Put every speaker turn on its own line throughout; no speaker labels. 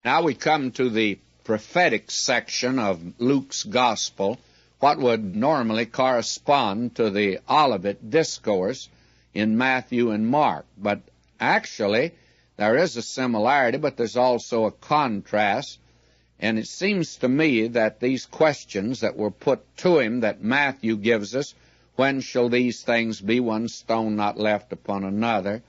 Now we come to the prophetic section of Luke's Gospel, what would normally correspond to the Olivet Discourse in Matthew and Mark. But actually, there is a similarity, but there's also a contrast. And it seems to me that these questions that were put to him that Matthew gives us, when shall these things be, one stone not left upon another?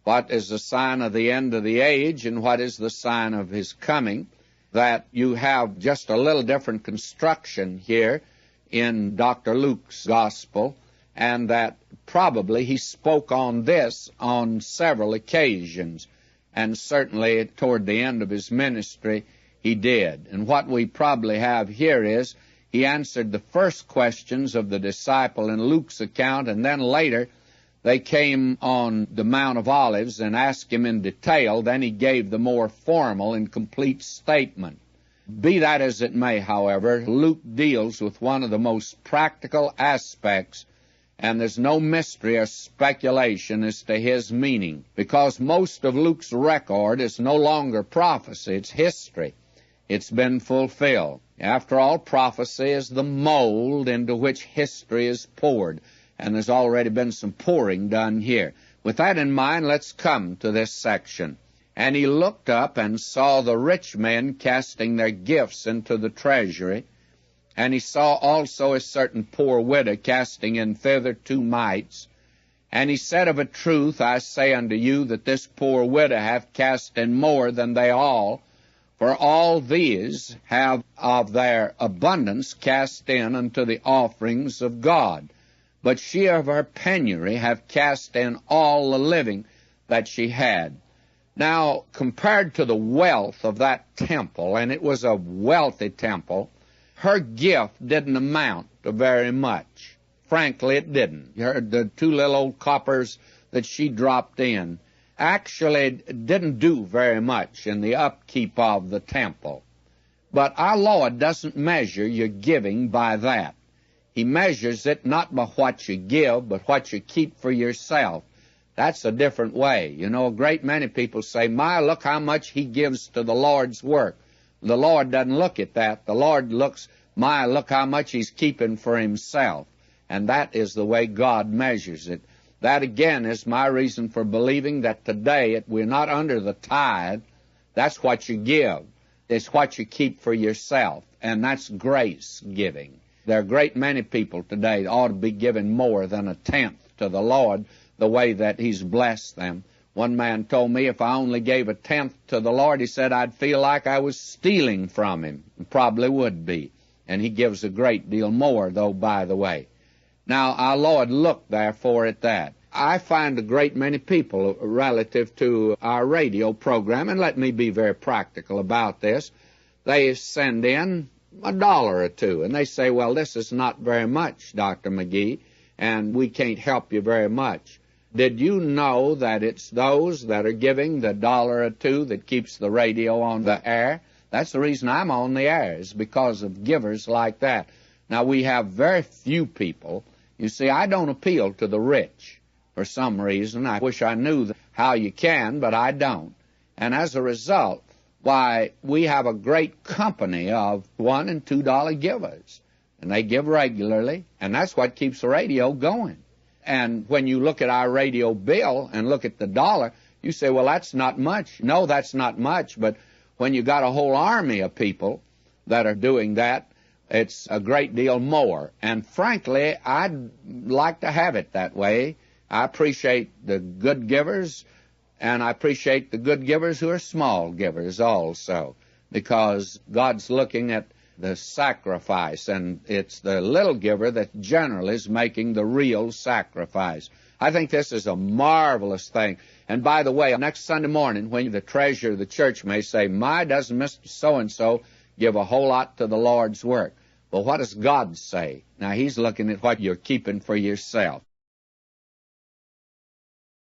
What is the sign of the end of the age, and what is the sign of his coming? That you have just a little different construction here in Dr. Luke's Gospel, and that probably he spoke on this on several occasions, and certainly toward the end of his ministry he did. And what we probably have here is he answered the first questions of the disciple in Luke's account, and then later they came on the Mount of Olives and asked him in detail. Then he gave the more formal and complete statement. Be that as it may, however, Luke deals with one of the most practical aspects, and there's no mystery or speculation as to his meaning, because most of Luke's record is no longer prophecy, it's history. It's been fulfilled. After all, prophecy is the mold into which history is poured, and there's already been some pouring done here. With that in mind, let's come to this section. And he looked up and saw the rich men casting their gifts into the treasury, and he saw also a certain poor widow casting in thither 2 mites. And he said, Of a truth I say unto you, that this poor widow hath cast in more than they all, for all these have of their abundance cast in unto the offerings of God. But she of her penury hath cast in all the living that she had. Now, compared to the wealth of that temple, and it was a wealthy temple, her gift didn't amount to very much. Frankly, it didn't. The 2 little old coppers that she dropped in actually didn't do very much in the upkeep of the temple. But our Lord doesn't measure your giving by that. He measures it not by what you give, but what you keep for yourself. That's a different way. You know, a great many people say, My, look how much he gives to the Lord's work. The Lord doesn't look at that. The Lord looks, My, look how much he's keeping for himself. And that is the way God measures it. That, again, is my reason for believing that today we're not under the tithe. That's what you give. It's what you keep for yourself. And that's grace giving. There are a great many people today that ought to be giving more than 1/10 to the Lord, the way that he's blessed them. One man told me if I only gave 1/10 to the Lord, he said, I'd feel like I was stealing from him. Probably would be. And he gives a great deal more, though, by the way. Now, our Lord looked, therefore, at that. I find a great many people relative to our radio program, and let me be very practical about this, they send in $1 or $2, and they say, well, this is not very much, Dr. McGee, and we can't help you very much. Did you know that it's those that are giving the $1 or $2 that keeps the radio on the air? That's the reason I'm on the air, is because of givers like that. Now, we have very few people. You see, I don't appeal to the rich for some reason. I wish I knew how you can, but I don't. And as a result, why, we have a great company of $1 and $2 givers, and they give regularly, and that's what keeps the radio going. And when you look at our radio bill and look at the dollar, you say, well, that's not much. No, that's not much, but when you got a whole army of people that are doing that, it's a great deal more. And frankly, I'd like to have it that way. I appreciate the good givers, and I appreciate the good givers who are small givers also, because God's looking at the sacrifice, and it's the little giver that generally is making the real sacrifice. I think this is a marvelous thing. And by the way, next Sunday morning, when the treasurer of the church may say, my, doesn't Mr. So-and-so give a whole lot to the Lord's work? Well, what does God say? Now, he's looking at what you're keeping for yourself.